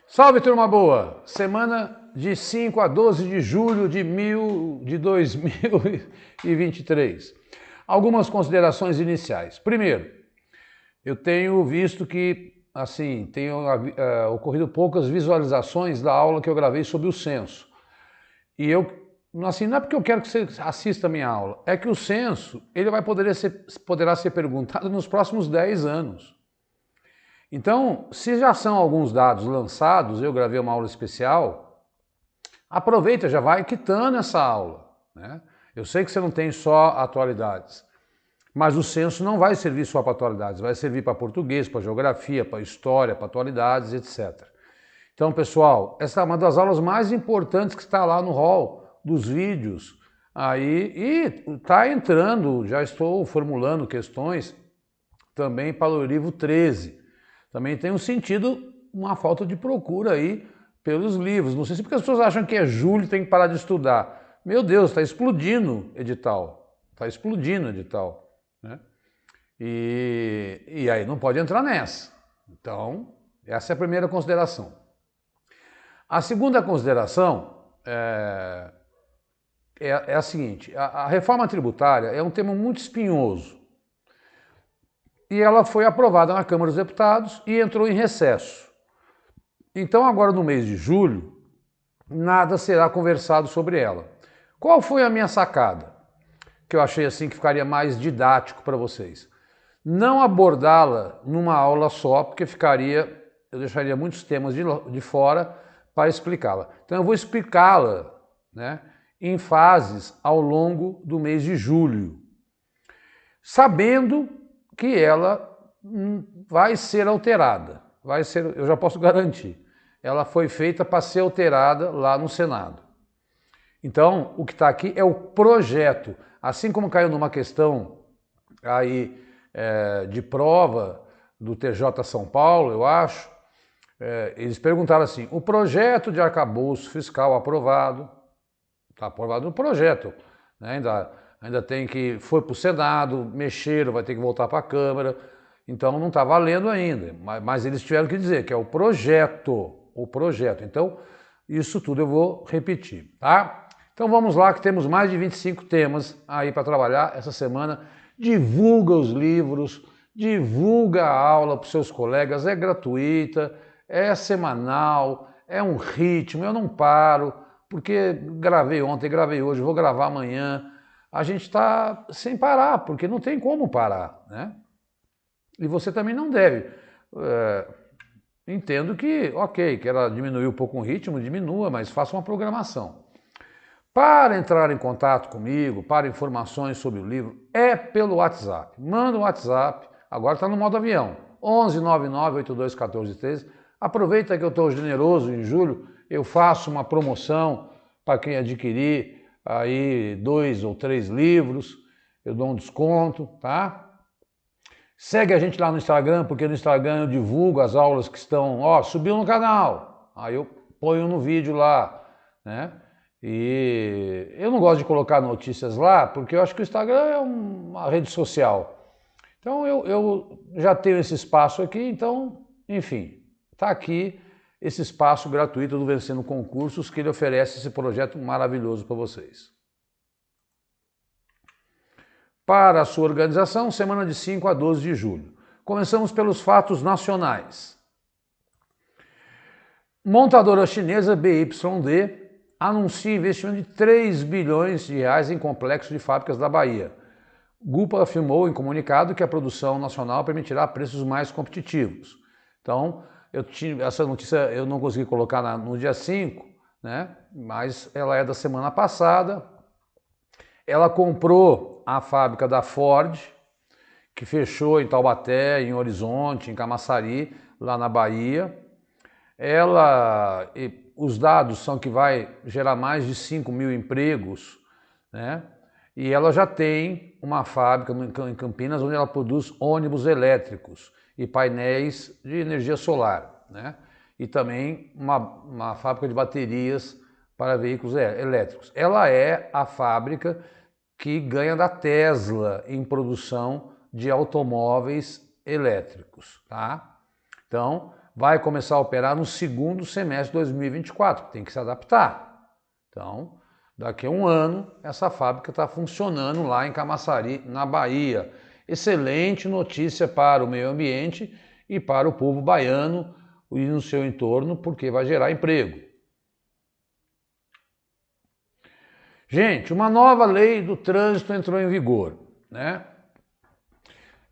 Salve, turma boa! Semana de 5 a 12 de julho de 2023. Algumas considerações iniciais. Primeiro, eu tenho visto que, assim, ocorrido poucas visualizações da aula que eu gravei sobre o censo. E assim, não é porque eu quero que você assista a minha aula, é que o censo, ele poderá ser perguntado nos próximos 10 anos. Então, se já são alguns dados lançados, eu gravei uma aula especial, aproveita, já vai quitando essa aula, né? Eu sei que você não tem só atualidades, mas o censo não vai servir só para atualidades, vai servir para português, para geografia, para história, para atualidades, etc. Então, pessoal, essa é uma das aulas mais importantes que está lá no hall dos vídeos aí, e está entrando, já estou formulando questões também para o livro 13. Também tem um sentido, uma falta de procura aí pelos livros. Não sei se porque as pessoas acham que é julho e tem que parar de estudar. Meu Deus, está explodindo edital. Está explodindo edital, né? E aí não pode entrar nessa. Então, essa é a primeira consideração. A segunda consideração é a seguinte: a reforma tributária é um tema muito espinhoso. E ela foi aprovada na Câmara dos Deputados e entrou em recesso. Então, agora no mês de julho, nada será conversado sobre ela. Qual foi a minha sacada? Que eu achei assim que ficaria mais didático para vocês. Não abordá-la numa aula só, porque eu deixaria muitos temas de fora para explicá-la. Então eu vou explicá-la, né, em fases ao longo do mês de julho, sabendo que ela vai ser alterada. Eu já posso garantir. Ela foi feita para ser alterada lá no Senado. Então, o que está aqui é o projeto. Assim como caiu numa questão aí de prova do TJ São Paulo, eu acho, eles perguntaram assim: o projeto de arcabouço fiscal aprovado, está aprovado no projeto, né? Ainda tem que, foi para o Senado, mexeram, vai ter que voltar para a Câmara, então não está valendo ainda, mas eles tiveram que dizer que é o projeto. Então, isso tudo eu vou repetir, tá? Então vamos lá, que temos mais de 25 temas aí para trabalhar essa semana. Divulga os livros, divulga a aula para os seus colegas, é gratuita, é semanal, é um ritmo, eu não paro, porque gravei ontem, gravei hoje, vou gravar amanhã. A gente está sem parar, porque não tem como parar, né? E você também não deve. Entendo que, ok, que ela diminuiu um pouco o ritmo, diminua, mas faça uma programação. Para entrar em contato comigo, para informações sobre o livro, é pelo WhatsApp. Manda um WhatsApp, agora está no modo avião, 11 99 82 14 13. Aproveita que eu estou generoso em julho, eu faço uma promoção para quem adquirir aí 2 ou 3 livros, eu dou um desconto, tá? Segue a gente lá no Instagram, porque no Instagram eu divulgo as aulas que estão, subiu no canal, aí eu ponho no vídeo lá, né? E eu não gosto de colocar notícias lá, porque eu acho que o Instagram é uma rede social. Então eu já tenho esse espaço aqui, então, enfim, está aqui esse espaço gratuito do Vencendo Concursos, que ele oferece esse projeto maravilhoso para vocês. Para a sua organização, semana de 5 a 12 de julho. Começamos pelos fatos nacionais. Montadora chinesa BYD anuncia investimento de 3 bilhões de reais em complexo de fábricas da Bahia. Gupa afirmou em comunicado que a produção nacional permitirá preços mais competitivos. Então, essa notícia eu não consegui colocar no dia 5, né? Mas ela é da semana passada. Ela comprou a fábrica da Ford, que fechou em Taubaté, em Horizonte, em Camaçari, lá na Bahia. Os dados são que vai gerar mais de 5 mil empregos, né? E ela já tem uma fábrica em Campinas onde ela produz ônibus elétricos e painéis de energia solar, né? E também uma fábrica de baterias para veículos elétricos. Ela é a fábrica que ganha da Tesla em produção de automóveis elétricos, tá? Então, vai começar a operar no segundo semestre de 2024, tem que se adaptar. Então, daqui a um ano, essa fábrica está funcionando lá em Camaçari, na Bahia. Excelente notícia para o meio ambiente e para o povo baiano e no seu entorno, porque vai gerar emprego. Gente, uma nova lei do trânsito entrou em vigor, né?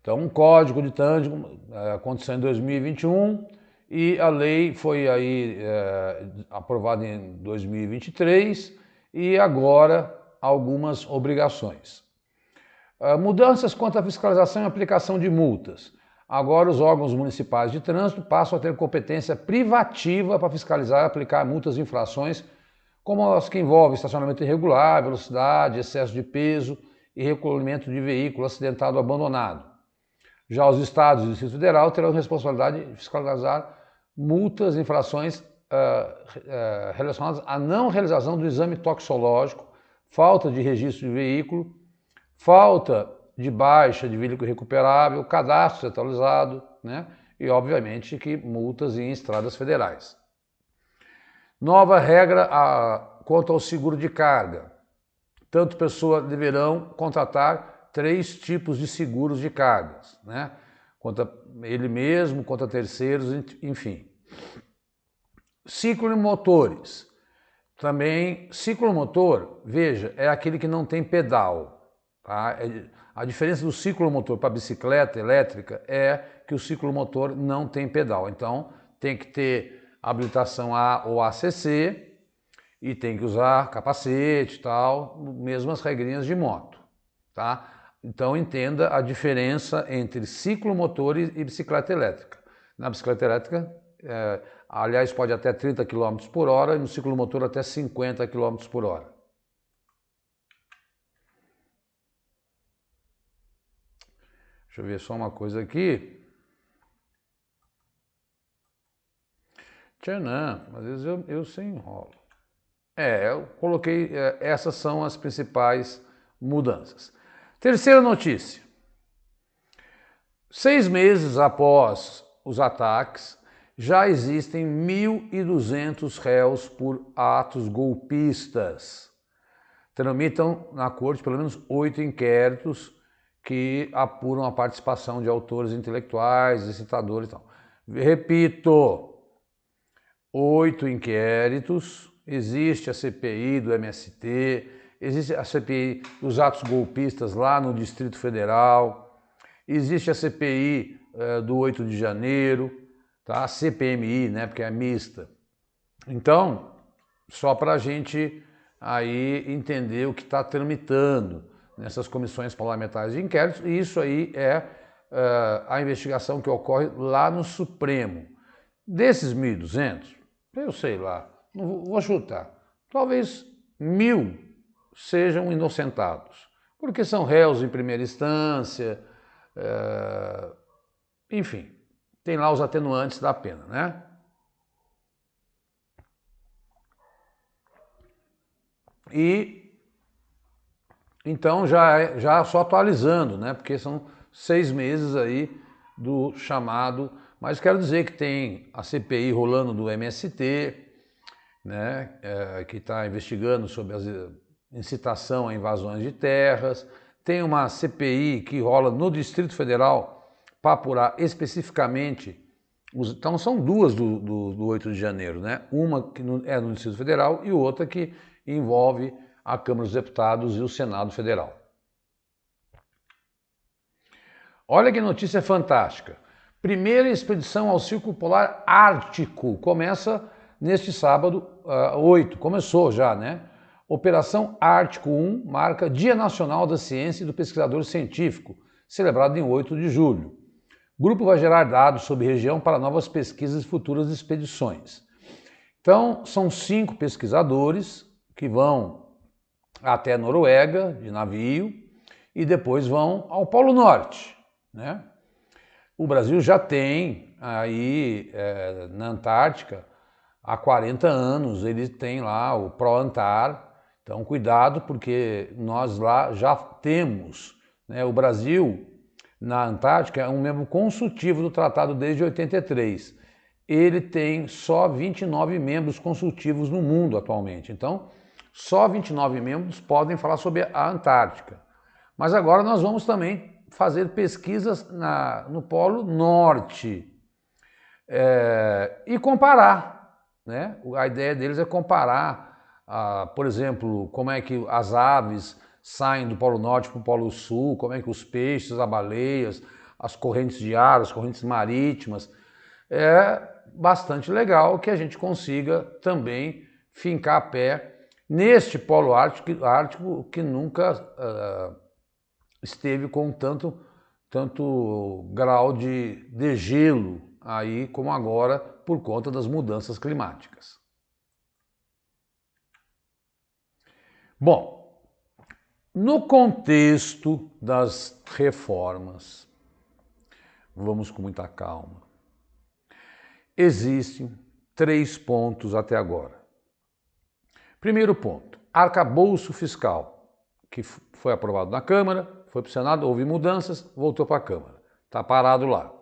Então, um código de trânsito aconteceu em 2021 e a lei foi aí aprovada em 2023 e agora algumas obrigações. Mudanças quanto à fiscalização e aplicação de multas. Agora os órgãos municipais de trânsito passam a ter competência privativa para fiscalizar e aplicar multas e infrações, como as que envolvem estacionamento irregular, velocidade, excesso de peso e recolhimento de veículo acidentado ou abandonado. Já os estados e o Distrito Federal terão responsabilidade de fiscalizar multas e infrações relacionadas à não realização do exame toxicológico, falta de registro de veículo, falta de baixa de veículo recuperável, cadastro atualizado, né? E obviamente que multas em estradas federais. Nova regra quanto ao seguro de carga. Tanto pessoas deverão contratar 3 tipos de seguros de cargas, né? Contra ele mesmo, contra terceiros, enfim. Ciclomotores. Também, ciclomotor, veja, é aquele que não tem pedal. Tá? A diferença do ciclomotor para a bicicleta elétrica é que o ciclomotor não tem pedal. Então, tem que ter habilitação A ou ACC e tem que usar capacete e tal, mesmas regrinhas de moto. Tá? Então, entenda a diferença entre ciclomotor e bicicleta elétrica. Na bicicleta elétrica, aliás, pode até 30 km por hora e no ciclomotor até 50 km por hora. Deixa eu ver só uma coisa aqui. Tchanã, às vezes eu sem enrolo. Eu coloquei, essas são as principais mudanças. Terceira notícia. 6 meses após os ataques, já existem 1.200 réus por atos golpistas. Tramitam na corte pelo menos 8 inquéritos que apuram a participação de autores intelectuais, incitadores e tal. Repito, 8 inquéritos, existe a CPI do MST, existe a CPI dos atos golpistas lá no Distrito Federal, existe a CPI do 8 de janeiro, tá? A CPMI, né, porque é mista. Então, só para a gente aí entender o que está tramitando nessas comissões parlamentares de inquérito, e isso aí é a investigação que ocorre lá no Supremo. Desses 1.200, eu sei lá, não vou chutar, talvez 1.000 sejam inocentados, porque são réus em primeira instância, enfim, tem lá os atenuantes da pena, né? E então já só atualizando, né? Porque são 6 meses aí do chamado, mas quero dizer que tem a CPI rolando do MST, né? Que está investigando sobre a incitação a invasões de terras, tem uma CPI que rola no Distrito Federal para apurar especificamente, então são 2 do 8 de janeiro, né? Uma que é no Distrito Federal e outra que envolve a Câmara dos Deputados e o Senado Federal. Olha que notícia fantástica. Primeira expedição ao Círculo Polar Ártico começa neste sábado, 8, começou já, né? Operação Ártico 1 marca Dia Nacional da Ciência e do Pesquisador Científico, celebrado em 8 de julho. O grupo vai gerar dados sobre a região para novas pesquisas e futuras expedições. Então, são 5 pesquisadores que vão até a Noruega, de navio, e depois vão ao Polo Norte, né? O Brasil já tem aí na Antártica, há 40 anos, ele tem lá o ProAntar, então cuidado porque nós lá já temos, né? O Brasil na Antártica é um membro consultivo do tratado desde 83. ele tem só 29 membros consultivos no mundo atualmente. Então, só 29 membros podem falar sobre a Antártica. Mas agora nós vamos também fazer pesquisas no Polo Norte e comparar, né? A ideia deles é comparar, por exemplo, como é que as aves saem do Polo Norte para o Polo Sul, como é que os peixes, as baleias, as correntes de ar, as correntes marítimas. É bastante legal que a gente consiga também fincar pé neste Polo Ártico que nunca esteve com tanto grau de gelo aí como agora por conta das mudanças climáticas. Bom, no contexto das reformas, vamos com muita calma. Existem 3 pontos até agora. Primeiro ponto, arcabouço fiscal, que foi aprovado na Câmara, foi para o Senado, houve mudanças, voltou para a Câmara. Está parado lá.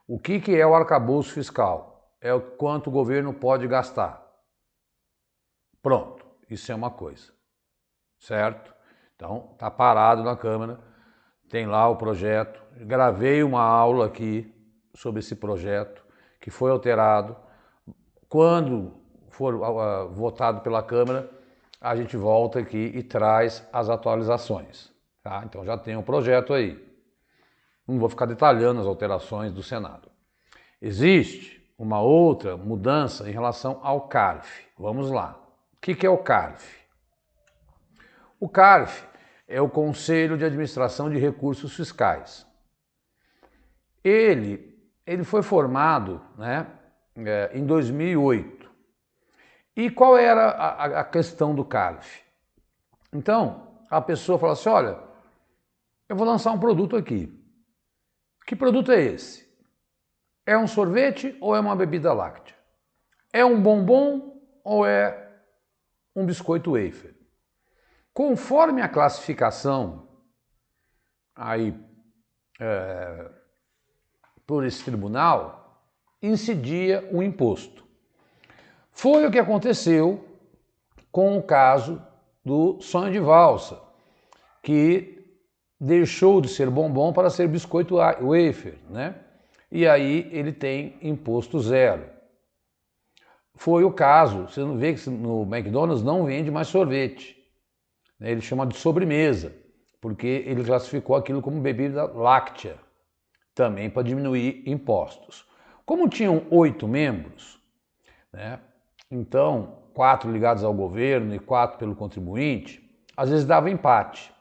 O que é o arcabouço fiscal? É o quanto o governo pode gastar. Pronto, isso é uma coisa, certo? Então, está parado na Câmara, tem lá o projeto. Gravei uma aula aqui sobre esse projeto, que foi alterado. Quando for votado pela Câmara, a gente volta aqui e traz as atualizações. Tá? Então já tem um projeto aí. Não vou ficar detalhando as alterações do Senado. Existe uma outra mudança em relação ao CARF. Vamos lá. O que é o CARF? O CARF é o Conselho de Administração de Recursos Fiscais. Ele foi formado, né, em 2008. E qual era a questão do CARF? Então, a pessoa fala assim, olha, eu vou lançar um produto aqui. Que produto é esse? É um sorvete ou é uma bebida láctea? É um bombom ou é um biscoito wafer? Conforme a classificação aí por esse tribunal, incidia o imposto. Foi o que aconteceu com o caso do sonho de valsa, que deixou de ser bombom para ser biscoito wafer, né? E aí ele tem imposto zero. Foi o caso, você não vê que no McDonald's não vende mais sorvete, né? Ele chama de sobremesa, porque ele classificou aquilo como bebida láctea, também para diminuir impostos. Como tinham 8 membros, né? Então 4 ligados ao governo e 4 pelo contribuinte, às vezes dava empate.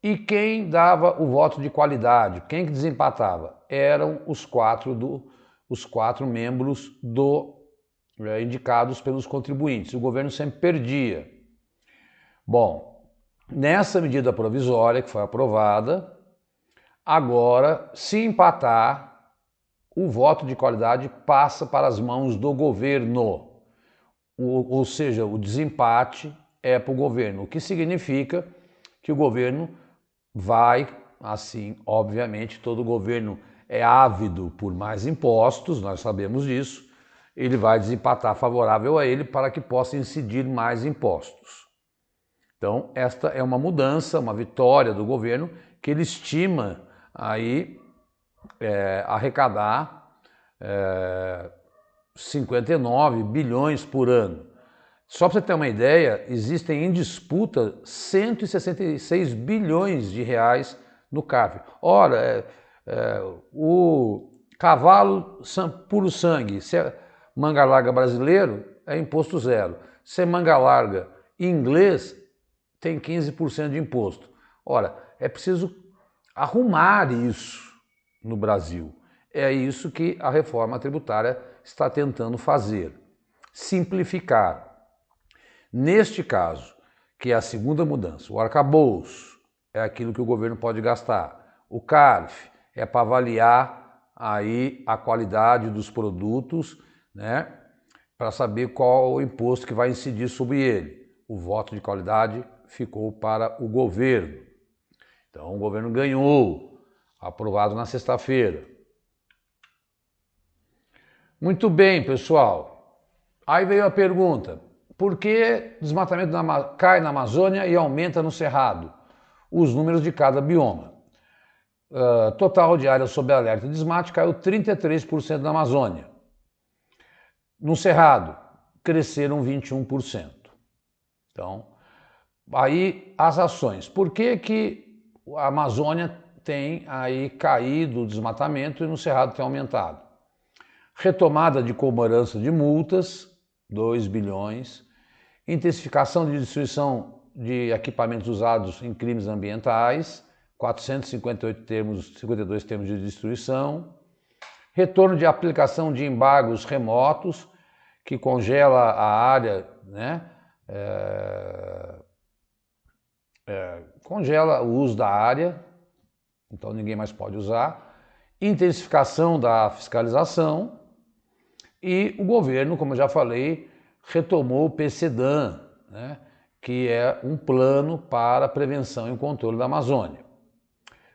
E quem dava o voto de qualidade, quem que desempatava? Eram os 4 membros indicados pelos contribuintes. O governo sempre perdia. Bom, nessa medida provisória que foi aprovada, agora, se empatar, o voto de qualidade passa para as mãos do governo. Ou seja, o desempate é para o governo, o que significa que o governo vai, assim, obviamente, todo governo é ávido por mais impostos, nós sabemos disso, ele vai desempatar favorável a ele para que possa incidir mais impostos. Então, esta é uma mudança, uma vitória do governo, que ele estima aí arrecadar 59 bilhões por ano. Só para você ter uma ideia, existem em disputa 166 bilhões de reais no CARF. Ora, o cavalo puro sangue, se é manga larga brasileiro, é imposto zero. Se é manga larga inglês, tem 15% de imposto. Ora, é preciso arrumar isso no Brasil. É isso que a reforma tributária está tentando fazer. Simplificar. Neste caso, que é a segunda mudança, o arcabouço é aquilo que o governo pode gastar. O CARF é para avaliar aí a qualidade dos produtos, né, para saber qual o imposto que vai incidir sobre ele. O voto de qualidade ficou para o governo. Então o governo ganhou, aprovado na sexta-feira. Muito bem, pessoal. Aí veio a pergunta, por que desmatamento cai na Amazônia e aumenta no Cerrado? Os números de cada bioma. Total de área sob alerta de desmate caiu 33% na Amazônia. No Cerrado, cresceram 21%. Então, aí as ações. Por que a Amazônia tem aí caído o desmatamento e no Cerrado tem aumentado? Retomada de cobrança de multas, 2 bilhões. Intensificação de destruição de equipamentos usados em crimes ambientais, 452 termos de destruição. Retorno de aplicação de embargos remotos, que congela a área, né? Congela o uso da área, então ninguém mais pode usar. Intensificação da fiscalização e o governo, como eu já falei, retomou o PCDAM, né? Que é um plano para prevenção e controle da Amazônia.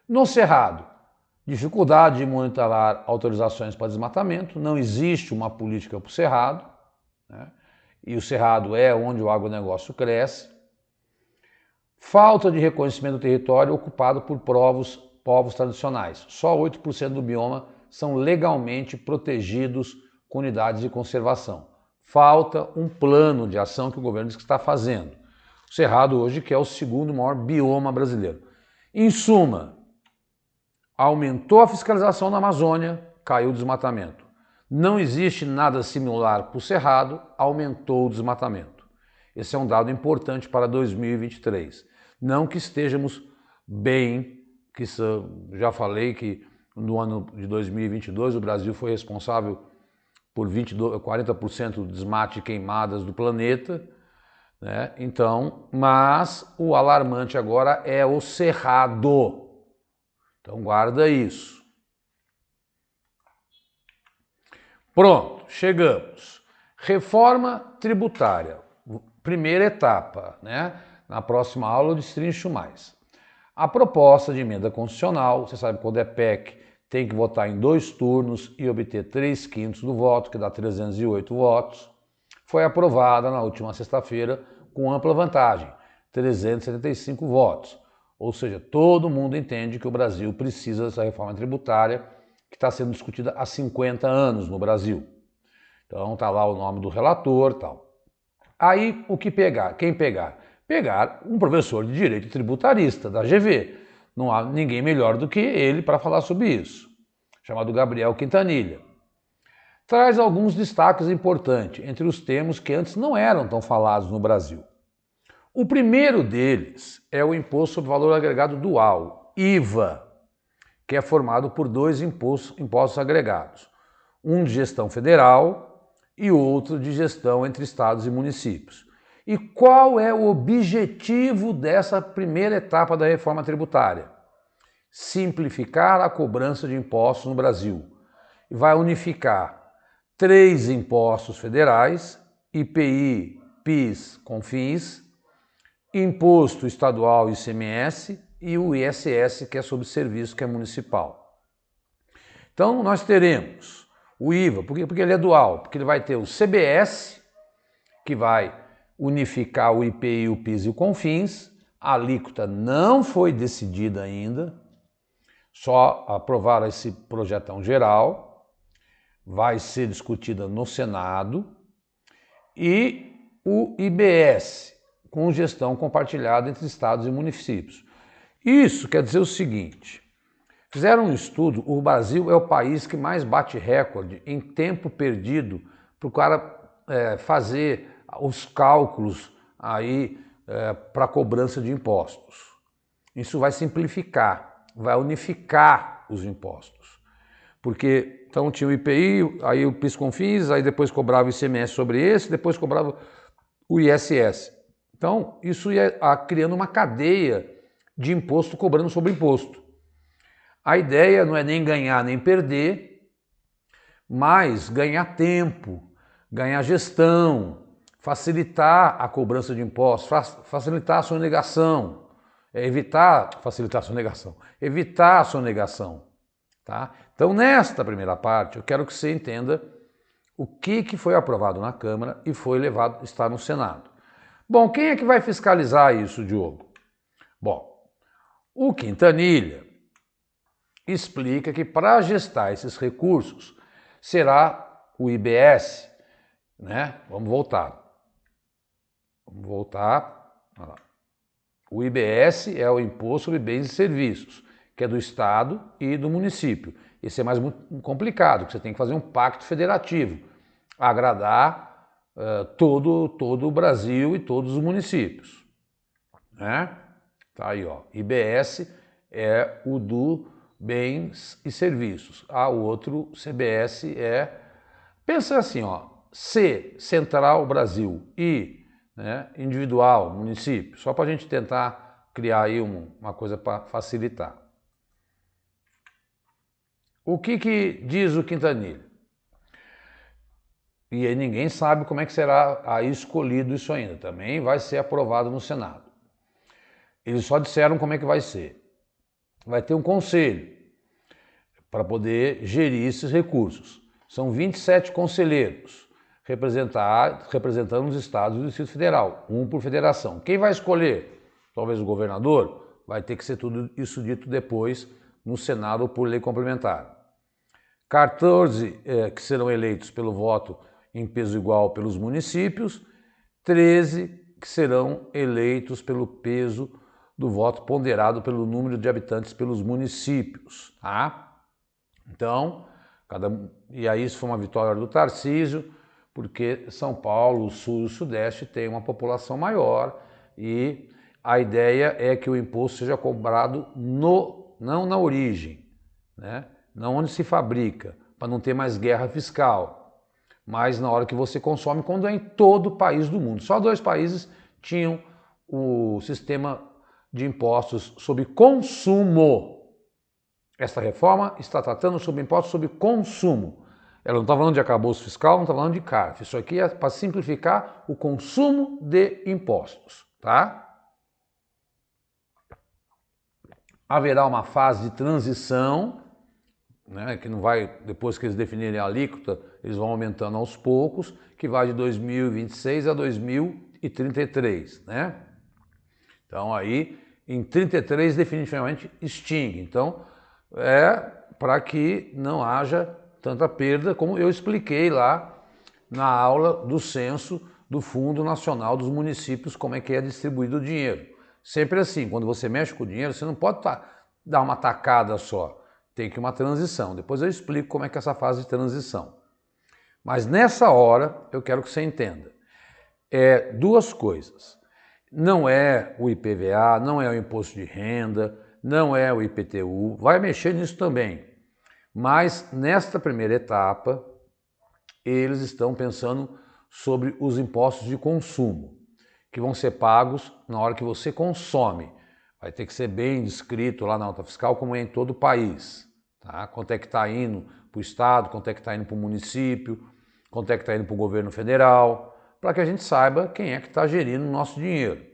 No Cerrado, dificuldade de monitorar autorizações para desmatamento, não existe uma política para o Cerrado, né? E o Cerrado é onde o agronegócio cresce. Falta de reconhecimento do território ocupado por povos tradicionais. Só 8% do bioma são legalmente protegidos com unidades de conservação. Falta um plano de ação que o governo diz que está fazendo. O Cerrado hoje que é o segundo maior bioma brasileiro. Em suma, aumentou a fiscalização na Amazônia, caiu o desmatamento. Não existe nada similar para o Cerrado, aumentou o desmatamento. Esse é um dado importante para 2023. Não que estejamos bem, que já falei que no ano de 2022 o Brasil foi responsável por 40% do desmate e queimadas do planeta, né? Então, mas o alarmante agora é o Cerrado. Então guarda isso. Pronto, chegamos. Reforma tributária. Primeira etapa, né? Na próxima aula eu destrincho mais. A proposta de emenda constitucional, você sabe quando é PEC, tem que votar em 2 turnos e obter 3/5 do voto, que dá 308 votos. Foi aprovada na última sexta-feira com ampla vantagem, 375 votos. Ou seja, todo mundo entende que o Brasil precisa dessa reforma tributária que está sendo discutida há 50 anos no Brasil. Então está lá o nome do relator e tal. Aí o que pegar? Quem pegar? Pegar um professor de direito tributarista da GV. Não há ninguém melhor do que ele para falar sobre isso, chamado Gabriel Quintanilha. Traz alguns destaques importantes entre os termos que antes não eram tão falados no Brasil. O primeiro deles é o Imposto sobre Valor Agregado Dual, IVA, que é formado por 2 impostos agregados, um de gestão federal e outro de gestão entre estados e municípios. E qual é o objetivo dessa primeira etapa da reforma tributária? Simplificar a cobrança de impostos no Brasil. E vai unificar 3 impostos federais, IPI, PIS, CONFINS, Imposto Estadual ICMS e o ISS, que é sobre serviço, que é municipal. Então nós teremos o IVA, porque ele é dual, porque ele vai ter o CBS, que vai unificar o IPI, o PIS e o CONFINS. A alíquota não foi decidida ainda, só aprovaram esse projetão geral, vai ser discutida no Senado, e o IBS, com gestão compartilhada entre estados e municípios. Isso quer dizer o seguinte, fizeram um estudo, o Brasil é o país que mais bate recorde em tempo perdido para o cara fazer os cálculos aí para cobrança de impostos. Isso vai simplificar, vai unificar os impostos. Porque então tinha o IPI, aí o PIS/CONFINS, aí depois cobrava o ICMS sobre esse, depois cobrava o ISS. Então isso ia criando uma cadeia de imposto cobrando sobre imposto. A ideia não é nem ganhar nem perder, mas ganhar tempo, ganhar gestão, facilitar a cobrança de impostos, facilitar a sonegação, evitar a sonegação. Tá? Então, nesta primeira parte, eu quero que você entenda o que foi aprovado na Câmara e foi levado, está no Senado. Bom, quem é que vai fiscalizar isso, Diogo? Bom, o Quintanilha explica que para gestar esses recursos será o IBS, né? Vamos voltar. O IBS é o Imposto sobre Bens e Serviços, que é do Estado e do município. Esse é mais complicado, porque você tem que fazer um pacto federativo, agradar todo o Brasil e todos os municípios, né? Tá aí, ó. IBS é o do Bens e Serviços. O outro CBS pensa assim, ó, C, Central, Brasil, I, né, individual, município, só para a gente tentar criar aí uma coisa para facilitar. O que diz o Quintanilha? E aí ninguém sabe como é que será aí escolhido isso ainda, também vai ser aprovado no Senado. Eles só disseram como é que vai ser. Vai ter um conselho para poder gerir esses recursos. São 27 conselheiros representando os estados e o Distrito Federal, um por federação. Quem vai escolher? Talvez o governador? Vai ter que ser tudo isso dito depois no Senado por lei complementar. 14 que serão eleitos pelo voto em peso igual pelos municípios, 13 que serão eleitos pelo peso do voto ponderado pelo número de habitantes pelos municípios, tá? Então, e aí isso foi uma vitória do Tarcísio, porque São Paulo, o Sul e o Sudeste têm uma população maior e a ideia é que o imposto seja cobrado não na origem, né? Não onde se fabrica, para não ter mais guerra fiscal, mas na hora que você consome, quando é em todo o país do mundo. Só 2 países tinham o sistema de impostos sobre consumo. Esta reforma está tratando sobre impostos sobre consumo. Ela não está falando de arcabouço fiscal, não está falando de CARF. Isso aqui é para simplificar o consumo de impostos, tá? Haverá uma fase de transição, né, que não vai, depois que eles definirem a alíquota, eles vão aumentando aos poucos, que vai de 2026 a 2033, né? Então aí, em 33 definitivamente extingue. Então, para que não haja tanta perda, como eu expliquei lá na aula do censo do Fundo Nacional dos Municípios, como é que é distribuído o dinheiro. Sempre assim, quando você mexe com o dinheiro, você não pode dar uma tacada só, tem que ir uma transição. Depois eu explico como é que é essa fase de transição. Mas nessa hora, eu quero que você entenda. 2 coisas. Não é o IPVA, não é o imposto de renda, não é o IPTU, vai mexer nisso também. Mas nesta primeira etapa, eles estão pensando sobre os impostos de consumo, que vão ser pagos na hora que você consome. Vai ter que ser bem descrito lá na nota fiscal, como é em todo o país. Tá? Quanto é que está indo para o Estado, quanto é que está indo para o município, quanto é que está indo para o governo federal, para que a gente saiba quem é que está gerindo o nosso dinheiro.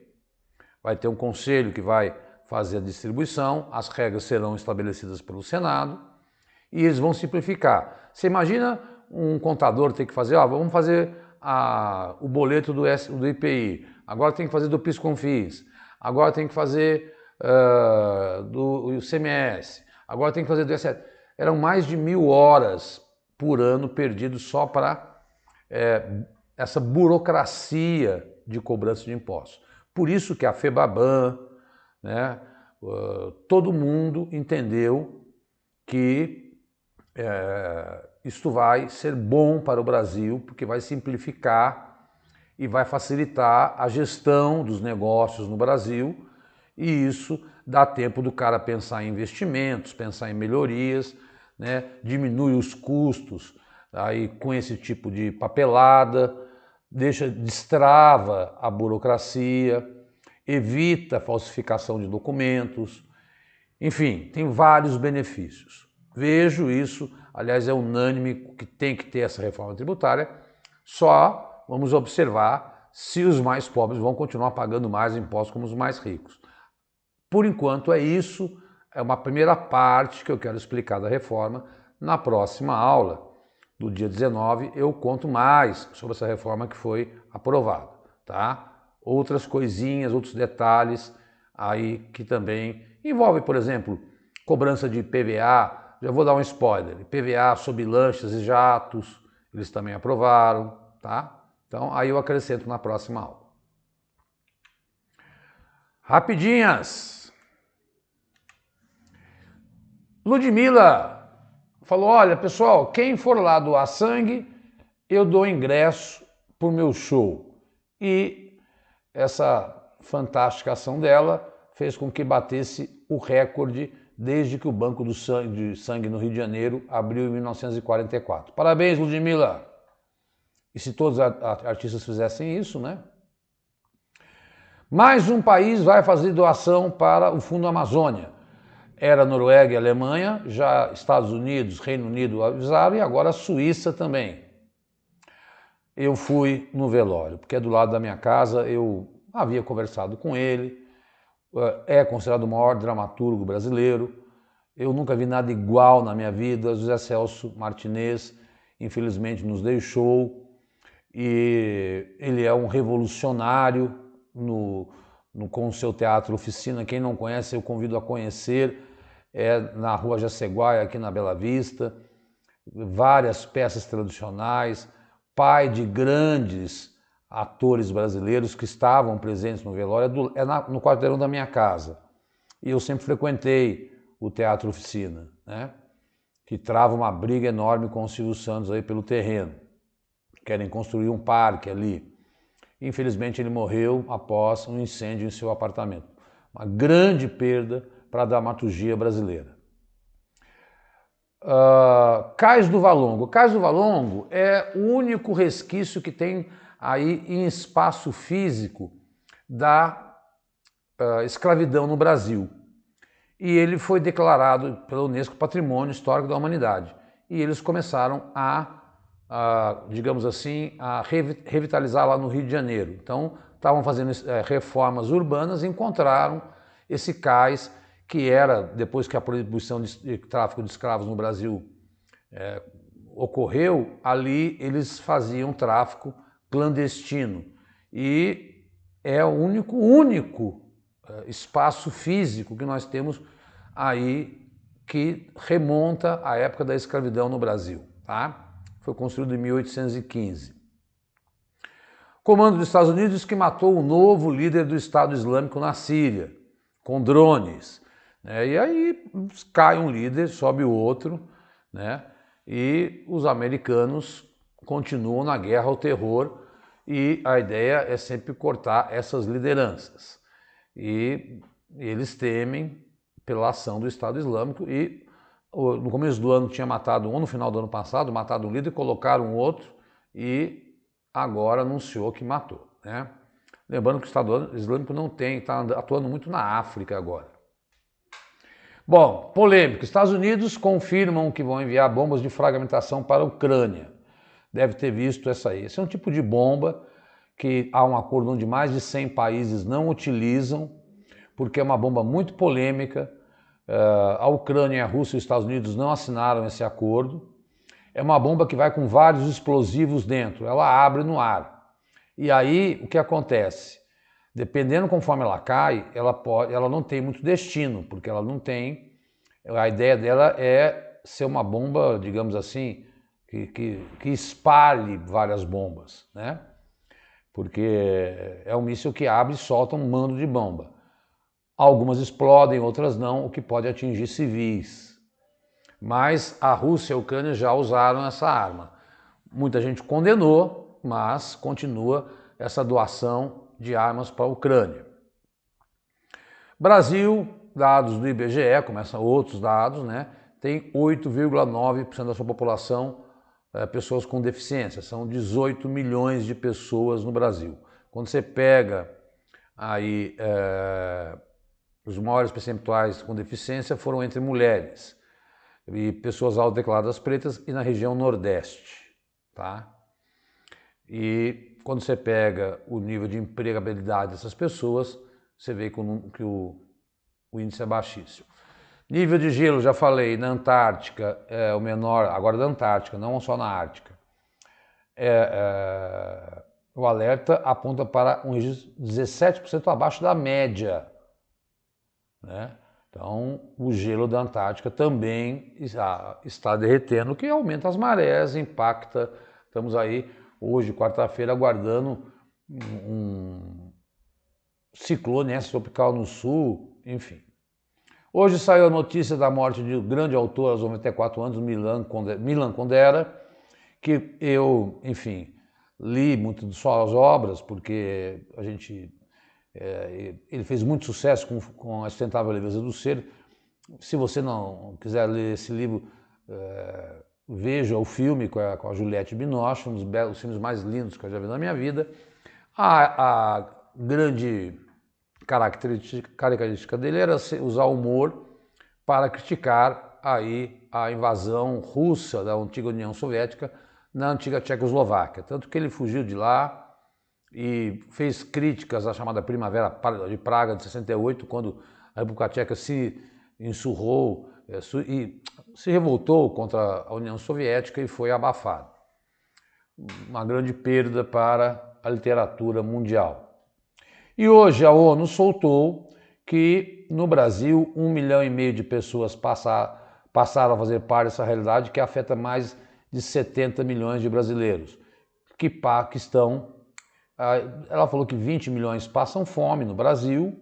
Vai ter um conselho que vai fazer a distribuição, as regras serão estabelecidas pelo Senado e eles vão simplificar. Você imagina um contador ter que fazer, vamos fazer o boleto do IPI, agora tem que fazer do PIS/COFINS, agora tem que fazer do ICMS, agora tem que fazer do ISS. Eram mais de 1000 horas por ano perdidos só para essa burocracia de cobrança de impostos. Por isso que a FEBABAN, né, todo mundo entendeu que isto vai ser bom para o Brasil, porque vai simplificar e vai facilitar a gestão dos negócios no Brasil, e isso dá tempo do cara pensar em investimentos, pensar em melhorias, né, diminui os custos aí com esse tipo de papelada, destrava a burocracia, evita a falsificação de documentos, enfim, tem vários benefícios. Vejo isso, aliás, é unânime que tem que ter essa reforma tributária, só vamos observar se os mais pobres vão continuar pagando mais impostos como os mais ricos. Por enquanto é isso, é uma primeira parte que eu quero explicar da reforma. Na próxima aula do dia 19, eu conto mais sobre essa reforma que foi aprovada, tá? Outras coisinhas, outros detalhes aí que também envolve, por exemplo, cobrança de IPVA, já vou dar um spoiler, IPVA sobre lanchas e jatos, eles também aprovaram, tá? Então aí eu acrescento na próxima aula. Rapidinhas! Ludmila falou, olha pessoal, quem for lá doar sangue, eu dou ingresso pro meu show. E essa fantástica ação dela fez com que batesse o recorde desde que o Banco de Sangue no Rio de Janeiro abriu em 1944. Parabéns, Ludmila! E se todos os artistas fizessem isso, né? Mais um país vai fazer doação para o Fundo Amazônia. Era Noruega e Alemanha, já Estados Unidos, Reino Unido avisaram e agora a Suíça também. Eu fui no velório, porque é do lado da minha casa, eu havia conversado com ele, é considerado o maior dramaturgo brasileiro, eu nunca vi nada igual na minha vida, José Celso Martinez, infelizmente nos deixou, e ele é um revolucionário com o seu teatro oficina, quem não conhece eu convido a conhecer, é na Rua Jaceguai, aqui na Bela Vista, várias peças tradicionais, pai de grandes atores brasileiros que estavam presentes no velório, no quarteirão da minha casa. E eu sempre frequentei o Teatro Oficina, né? Que trava uma briga enorme com o Silvio Santos aí pelo terreno. Querem construir um parque ali. Infelizmente ele morreu após um incêndio em seu apartamento. Uma grande perda para a dramaturgia brasileira. Cais do Valongo. Cais do Valongo é o único resquício que tem aí em espaço físico da escravidão no Brasil. E ele foi declarado pela Unesco Patrimônio Histórico da Humanidade. E eles começaram digamos assim, a revitalizar lá no Rio de Janeiro. Então, estavam fazendo reformas urbanas e encontraram esse cais que era, depois que a proibição de tráfico de escravos no Brasil ocorreu, ali eles faziam tráfico clandestino. E é o único espaço físico que nós temos aí que remonta à época da escravidão no Brasil, tá? Foi construído em 1815. Comando dos Estados Unidos que matou o novo líder do Estado Islâmico na Síria, com drones. Né? E aí cai um líder, sobe o outro, né? E os americanos continuam na guerra ao terror e a ideia é sempre cortar essas lideranças. E eles temem pela ação do Estado Islâmico e no começo do ano tinha matado um, no final do ano passado, matado um líder, colocaram um outro e agora anunciou que matou. Né? Lembrando que o Estado Islâmico não está atuando muito na África agora. Bom, polêmica. Estados Unidos confirmam que vão enviar bombas de fragmentação para a Ucrânia. Deve ter visto essa aí. Esse é um tipo de bomba que há um acordo onde mais de 100 países não utilizam, porque é uma bomba muito polêmica. A Ucrânia, a Rússia e os Estados Unidos não assinaram esse acordo. É uma bomba que vai com vários explosivos dentro, ela abre no ar. E aí, o que acontece? Dependendo conforme ela cai, ela não tem muito destino, porque ela não tem... A ideia dela é ser uma bomba, digamos assim, que espalhe várias bombas, né? Porque é um míssil que abre e solta um mando de bomba. Algumas explodem, outras não, o que pode atingir civis. Mas a Rússia e a Ucrânia já usaram essa arma. Muita gente condenou, mas continua essa doação de armas para a Ucrânia. Brasil, dados do IBGE, começam outros dados, né? Tem 8,9% da sua população pessoas com deficiência. São 18 milhões de pessoas no Brasil. Quando você pega aí os maiores percentuais com deficiência foram entre mulheres e pessoas autodeclaradas pretas e na região Nordeste, tá? E quando você pega o nível de empregabilidade dessas pessoas, você vê que o índice é baixíssimo. Nível de gelo, já falei, na Antártica é o menor, agora da Antártica, não só na Ártica. O alerta aponta para uns 17% abaixo da média, né? Então, o gelo da Antártica também está derretendo, o que aumenta as marés, impacta. Estamos aí, hoje, quarta-feira, aguardando um ciclone tropical no sul, enfim. Hoje saiu a notícia da morte de um grande autor, aos 94 anos, Milan Kundera, que eu, enfim, li muito de suas obras, porque ele fez muito sucesso com A Sustentável Leveza do Ser. Se você não quiser ler esse livro, veja o filme com a Juliette Binoche, um dos filmes mais lindos que eu já vi na minha vida. A grande característica dele era usar o humor para criticar aí a invasão russa da antiga União Soviética na antiga Tchecoslováquia. Tanto que ele fugiu de lá e fez críticas à chamada Primavera de Praga de 68, quando a República Tcheca se insurrou e se revoltou contra a União Soviética e foi abafado. Uma grande perda para a literatura mundial. E hoje a ONU soltou que no Brasil 1,5 milhão de pessoas passaram a fazer parte dessa realidade que afeta mais de 70 milhões de brasileiros, que estão. Ela falou que 20 milhões passam fome no Brasil,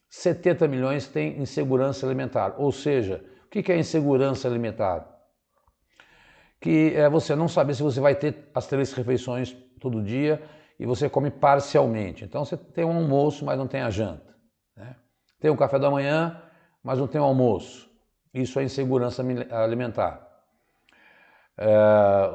70 milhões têm insegurança alimentar. Ou seja, o que é insegurança alimentar? Que é você não saber se você vai ter as 3 refeições todo dia e você come parcialmente. Então você tem um almoço, mas não tem a janta, né? Tem um café da manhã, mas não tem o almoço. Isso é insegurança alimentar.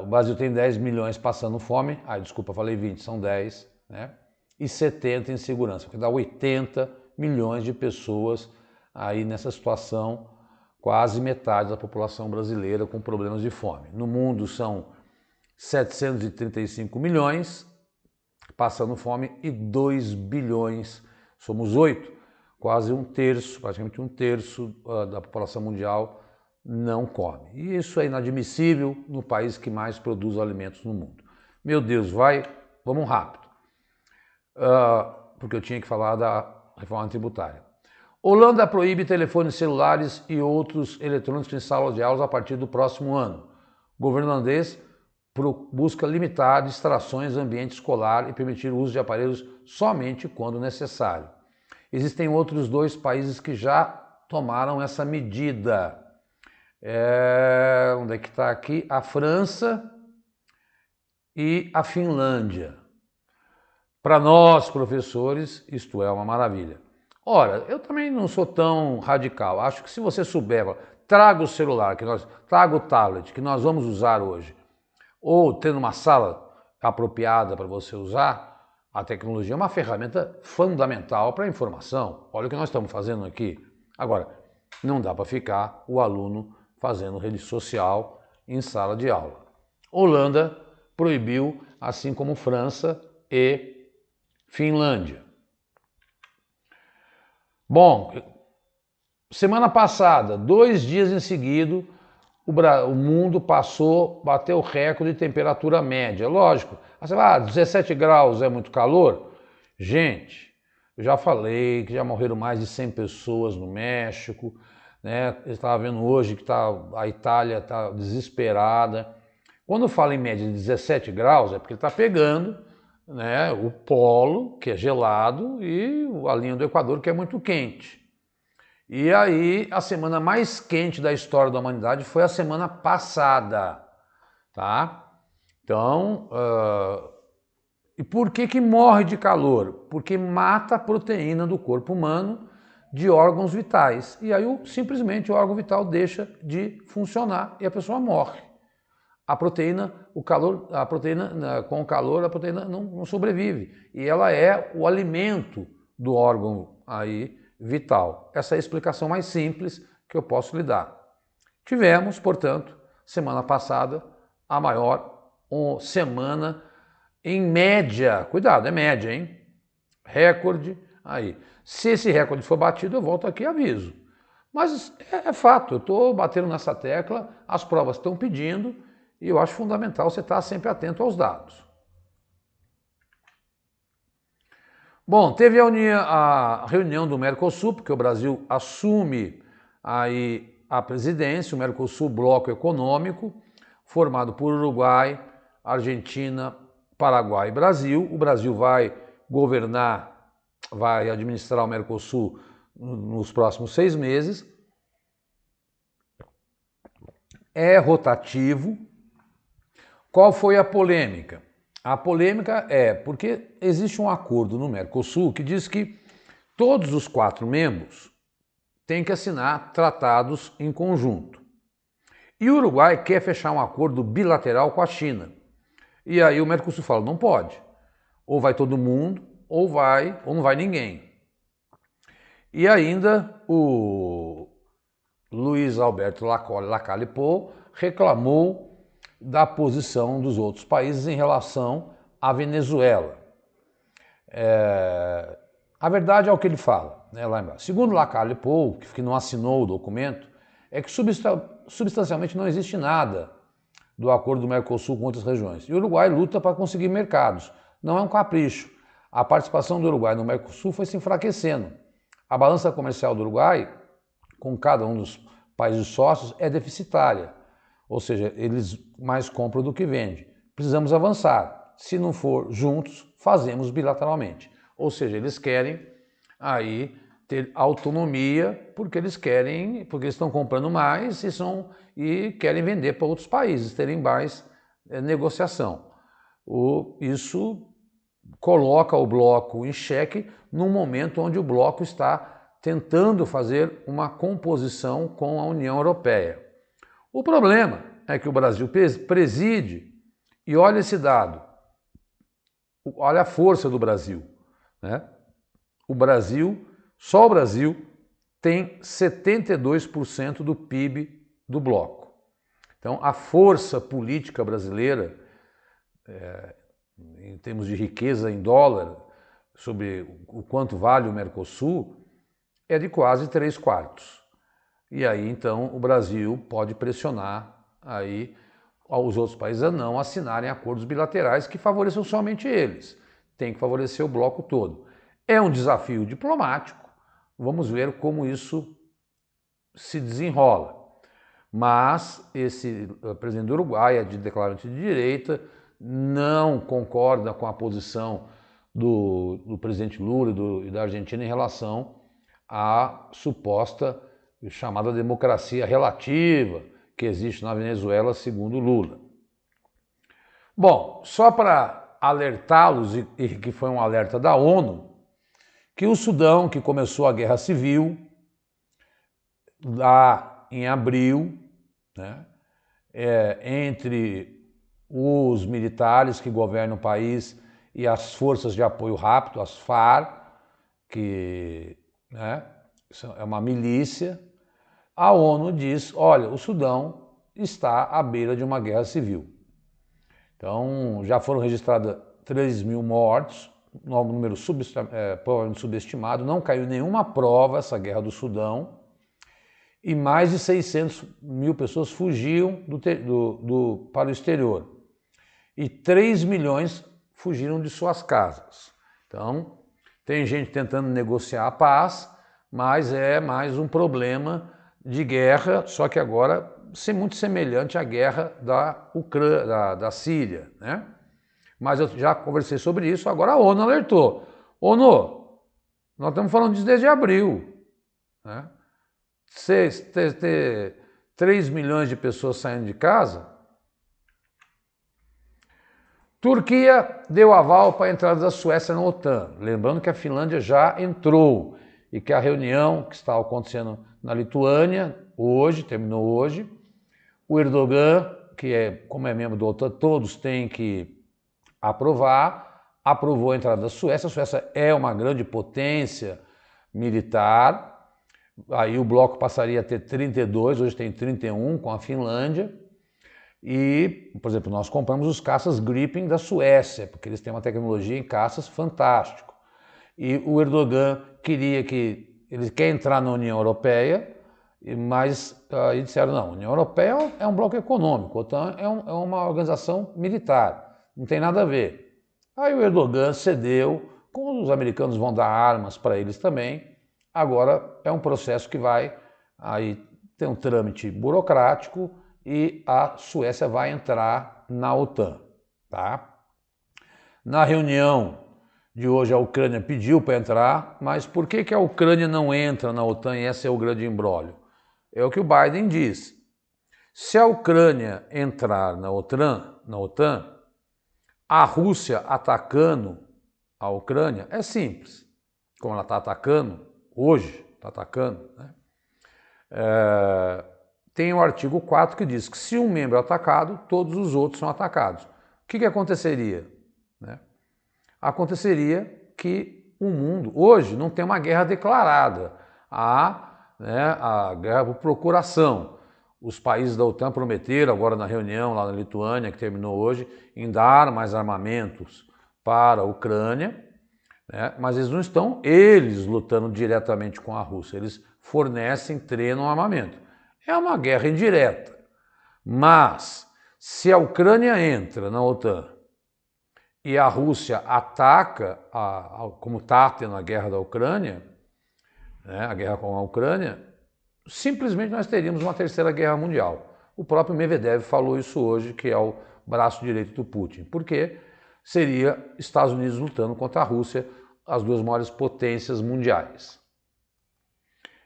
O Brasil tem 10 milhões passando fome, desculpa, falei 20, são 10, né? E 70 em segurança, que dá 80 milhões de pessoas aí nessa situação, quase metade da população brasileira com problemas de fome. No mundo são 735 milhões passando fome e 2 bilhões, somos 8, quase um terço, praticamente um terço da população mundial não come. E isso é inadmissível no país que mais produz alimentos no mundo. Meu Deus, vamos rápido, porque eu tinha que falar da reforma tributária. Holanda proíbe telefones celulares e outros eletrônicos em salas de aulas a partir do próximo ano. O governo holandês busca limitar distrações no ambiente escolar e permitir o uso de aparelhos somente quando necessário. Existem outros 2 países que já tomaram essa medida. Onde é que está aqui? A França e a Finlândia. Para nós, professores, isto é uma maravilha. Ora, eu também não sou tão radical. Acho que se você souber, traga o celular, traga o tablet que nós vamos usar hoje, ou tendo uma sala apropriada para você usar, a tecnologia é uma ferramenta fundamental para a informação. Olha o que nós estamos fazendo aqui. Agora, não dá para ficar o aluno fazendo rede social em sala de aula. Holanda proibiu, assim como França e Finlândia. Bom, semana passada, 2 dias em seguida, o mundo bateu o recorde de temperatura média. Lógico, você vai, 17 graus é muito calor? Gente, eu já falei que já morreram mais de 100 pessoas no México, né? Eu estava vendo hoje que a Itália está desesperada. Quando fala em média de 17 graus, é porque está pegando, né, o polo, que é gelado, e a linha do Equador, que é muito quente. E aí, a semana mais quente da história da humanidade foi a semana passada, tá? Então, e por que morre de calor? Porque mata a proteína do corpo humano de órgãos vitais. E aí, simplesmente, o órgão vital deixa de funcionar e a pessoa morre. A proteína, com o calor, a proteína não sobrevive. E ela é o alimento do órgão aí vital. Essa é a explicação mais simples que eu posso lhe dar. Tivemos, portanto, semana passada, a maior semana em média. Cuidado, é média, hein? Recorde aí. Se esse recorde for batido, eu volto aqui e aviso. Mas é fato, eu estou batendo nessa tecla, as provas estão pedindo e eu acho fundamental você estar sempre atento aos dados. Bom, teve a reunião do Mercosul, porque o Brasil assume aí a presidência, o Mercosul Bloco Econômico, formado por Uruguai, Argentina, Paraguai e Brasil. O Brasil vai governar, vai administrar o Mercosul nos próximos 6 meses. É rotativo. Qual foi a polêmica? A polêmica é porque existe um acordo no Mercosul que diz que todos os 4 membros têm que assinar tratados em conjunto. E o Uruguai quer fechar um acordo bilateral com a China. E aí o Mercosul fala, não pode. Ou vai todo mundo, ou não vai ninguém. E ainda o Luiz Alberto Lacalle Pou reclamou da posição dos outros países em relação à Venezuela. A verdade é o que ele fala, né, lá embaixo. Segundo Lacalle Pou, que não assinou o documento, é que substancialmente não existe nada do acordo do Mercosul com outras regiões. E o Uruguai luta para conseguir mercados. Não é um capricho. A participação do Uruguai no Mercosul foi se enfraquecendo. A balança comercial do Uruguai, com cada um dos países sócios, é deficitária. Ou seja, eles mais compram do que vendem. Precisamos avançar. Se não for juntos, fazemos bilateralmente. Ou seja, eles querem aí ter autonomia porque eles estão comprando mais e querem vender para outros países, terem mais negociação. Isso coloca o bloco em xeque num momento onde o bloco está tentando fazer uma composição com a União Europeia. O problema é que o Brasil preside, e olha esse dado, olha a força do Brasil, né? Só o Brasil tem 72% do PIB do bloco. Então, a força política brasileira, em termos de riqueza em dólar, sobre o quanto vale o Mercosul, é de quase 3/4. E aí, então, o Brasil pode pressionar aí os outros países a não assinarem acordos bilaterais que favoreçam somente eles. Tem que favorecer o bloco todo. É um desafio diplomático, vamos ver como isso se desenrola. Mas esse presidente do Uruguai é de declarante de direita, não concorda com a posição do presidente Lula e da Argentina em relação à suposta chamada democracia relativa que existe na Venezuela, segundo Lula. Bom, só para alertá-los, e que foi um alerta da ONU, que o Sudão, que começou a guerra civil lá em abril, né, entre os militares que governam o país e as forças de apoio rápido, as FARC, que, né, é uma milícia, a ONU diz, olha, o Sudão está à beira de uma guerra civil. Então, já foram registrados 3.000 mortos, um número provavelmente subestimado, não caiu nenhuma prova essa guerra do Sudão, e mais de 600.000 pessoas fugiam para o exterior. E 3 milhões fugiram de suas casas. Então, tem gente tentando negociar a paz, mas é mais um problema de guerra, só que agora muito semelhante à guerra da Síria, né? Mas eu já conversei sobre isso, agora a ONU alertou. ONU, nós estamos falando disso desde abril, né? 3 milhões de pessoas saindo de casa. Turquia deu aval para a entrada da Suécia na OTAN. Lembrando que a Finlândia já entrou e que a reunião que está acontecendo na Lituânia, terminou hoje, o Erdogan, como é membro da OTAN, todos têm que aprovou a entrada da Suécia. A Suécia é uma grande potência militar, aí o bloco passaria a ter 32, hoje tem 31 com a Finlândia. E, por exemplo, nós compramos os caças Gripen da Suécia, porque eles têm uma tecnologia em caças fantástico. E o Erdogan ele quer entrar na União Europeia, Mas aí disseram, não, a União Europeia é um bloco econômico, a OTAN é uma organização militar, não tem nada a ver. Aí o Erdogan cedeu, como os americanos vão dar armas para eles também, agora é um processo que vai aí ter um trâmite burocrático e a Suécia vai entrar na OTAN, tá? Na reunião de hoje a Ucrânia pediu para entrar, mas por que a Ucrânia não entra na OTAN e esse é o grande imbróglio? É o que o Biden diz. Se a Ucrânia entrar na OTAN, a Rússia atacando a Ucrânia é simples. Como ela está atacando hoje, né? Tem o artigo 4 que diz que se um membro é atacado, todos os outros são atacados. O que aconteceria? Né? Aconteceria que o mundo, hoje, não tem uma guerra declarada. Há a guerra por procuração. Os países da OTAN prometeram, agora na reunião lá na Lituânia, que terminou hoje, em dar mais armamentos para a Ucrânia, né? Mas eles não estão lutando diretamente com a Rússia, eles fornecem, treinam armamento. É uma guerra indireta. Mas, se a Ucrânia entra na OTAN e a Rússia ataca, como está tendo a guerra da Ucrânia, né, a guerra com a Ucrânia, simplesmente nós teríamos uma terceira guerra mundial. O próprio Medvedev falou isso hoje, que é o braço direito do Putin, porque seria Estados Unidos lutando contra a Rússia, as duas maiores potências mundiais.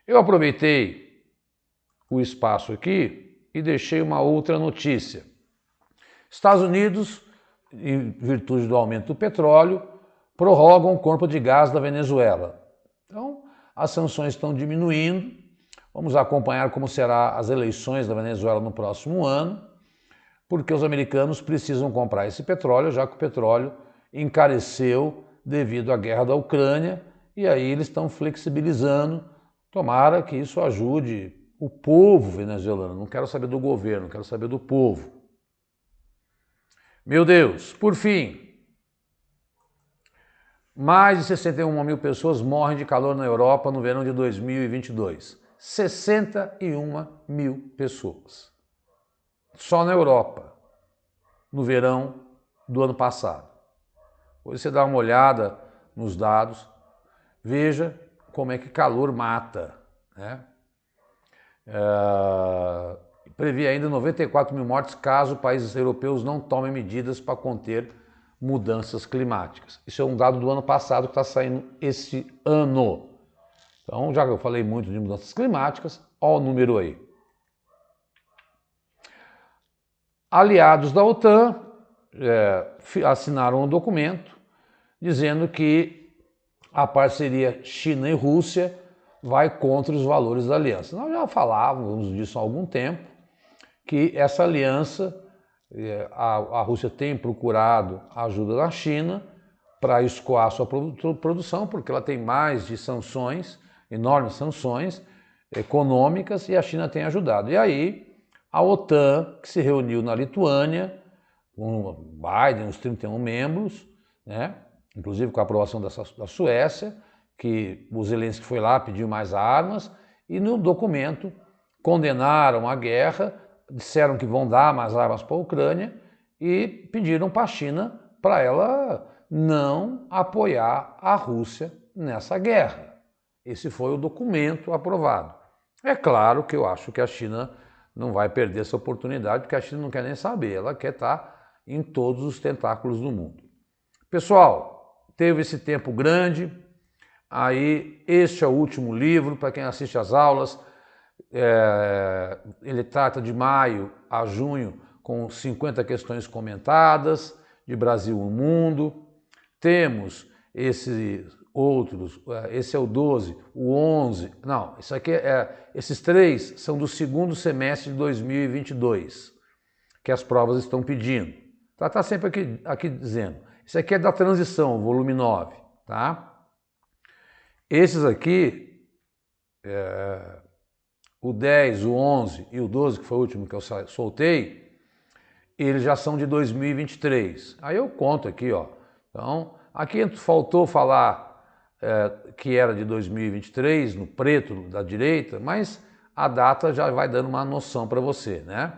Eu aproveitei o espaço aqui e deixei uma outra notícia. Estados Unidos, em virtude do aumento do petróleo, prorrogam o corpo de gás da Venezuela. Então, as sanções estão diminuindo. Vamos acompanhar como serão as eleições da Venezuela no próximo ano, porque os americanos precisam comprar esse petróleo, já que o petróleo encareceu devido à guerra da Ucrânia, e aí eles estão flexibilizando. Tomara que isso ajude o povo venezuelano. Não quero saber do governo, quero saber do povo. Meu Deus, por fim, mais de 61 mil pessoas morrem de calor na Europa no verão de 2022. 61 mil pessoas. Só na Europa, no verão do ano passado. Depois você dá uma olhada nos dados, veja como é que calor mata, né? Prevê ainda 94 mil mortes caso países europeus não tomem medidas para conter mudanças climáticas. Isso é um dado do ano passado que está saindo esse ano. Então, já que eu falei muito de mudanças climáticas, olha o número aí. Aliados da OTAN assinaram um documento dizendo que a parceria China e Rússia vai contra os valores da aliança. Nós já falávamos disso há algum tempo, que essa aliança, a Rússia tem procurado a ajuda da China para escoar sua produção, porque ela tem mais de sanções, enormes sanções econômicas, e a China tem ajudado. E aí, a OTAN, que se reuniu na Lituânia, com Biden, os 31 membros, né, inclusive com a aprovação da Suécia, que o Zelensky foi lá, pediu mais armas, e no documento condenaram a guerra, disseram que vão dar mais armas para a Ucrânia e pediram para a China para ela não apoiar a Rússia nessa guerra. Esse foi o documento aprovado. É claro que eu acho que a China não vai perder essa oportunidade, porque a China não quer nem saber, ela quer estar em todos os tentáculos do mundo. Pessoal, teve esse tempo grande, aí este é o último livro, para quem assiste às aulas, ele trata de maio a junho com 50 questões comentadas, de Brasil e mundo. Temos esses outros, esse é o 12, o 11, não, isso aqui esses três são do segundo semestre de 2022, que as provas estão pedindo. Tá sempre aqui dizendo. Isso aqui é da transição, volume 9, tá? Esses aqui, o 10, o 11 e o 12, que foi o último que eu soltei, eles já são de 2023. Aí eu conto aqui, ó. Então, aqui faltou falar que era de 2023, no preto da direita, mas a data já vai dando uma noção para você, né?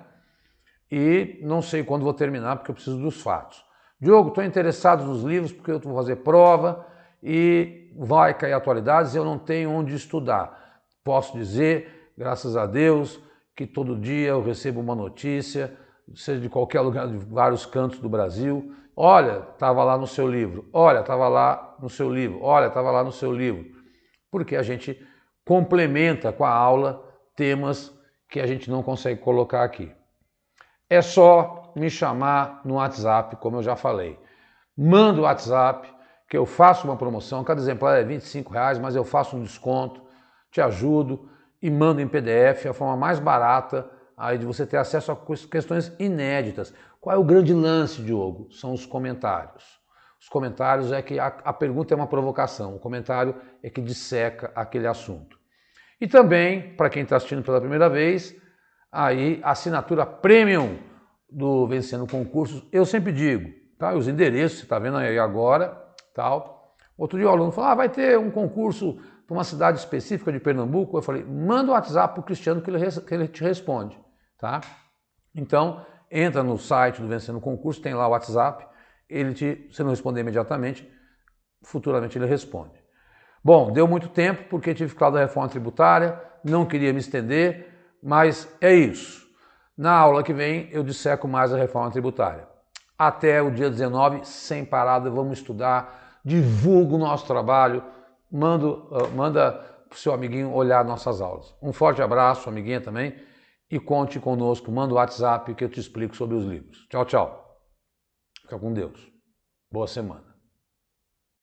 E não sei quando vou terminar, porque eu preciso dos fatos. Diogo, estou interessado nos livros porque eu vou fazer prova e vai cair atualidades e eu não tenho onde estudar. Posso dizer, graças a Deus, que todo dia eu recebo uma notícia, seja de qualquer lugar, de vários cantos do Brasil. Olha, estava lá no seu livro. Olha, estava lá no seu livro. Olha, estava lá no seu livro. Porque a gente complementa com a aula temas que a gente não consegue colocar aqui. É só me chamar no WhatsApp, como eu já falei. Manda o WhatsApp, que eu faço uma promoção, cada exemplar é R$25, mas eu faço um desconto, te ajudo e mando em PDF, a forma mais barata aí de você ter acesso a questões inéditas. Qual é o grande lance, Diogo? São os comentários. Os comentários é que a pergunta é uma provocação, o comentário é que disseca aquele assunto. E também, para quem está assistindo pela primeira vez, aí a assinatura premium do Vencendo Concursos, eu sempre digo, tá? Os endereços, você está vendo aí agora, tal. Outro dia o aluno falou, vai ter um concurso para uma cidade específica de Pernambuco. Eu falei, manda o WhatsApp para o Cristiano que ele te responde, tá? Então, entra no site do Vencendo Concurso, tem lá o WhatsApp, se não responder imediatamente, futuramente ele responde. Bom, deu muito tempo porque tive que falar da reforma tributária, não queria me estender, mas é isso. Na aula que vem eu disseco mais a reforma tributária. Até o dia 19, sem parada, vamos estudar, divulga o nosso trabalho, manda para o seu amiguinho olhar nossas aulas. Um forte abraço, amiguinha também, e conte conosco, manda o WhatsApp que eu te explico sobre os livros. Tchau, tchau. Fica com Deus. Boa semana.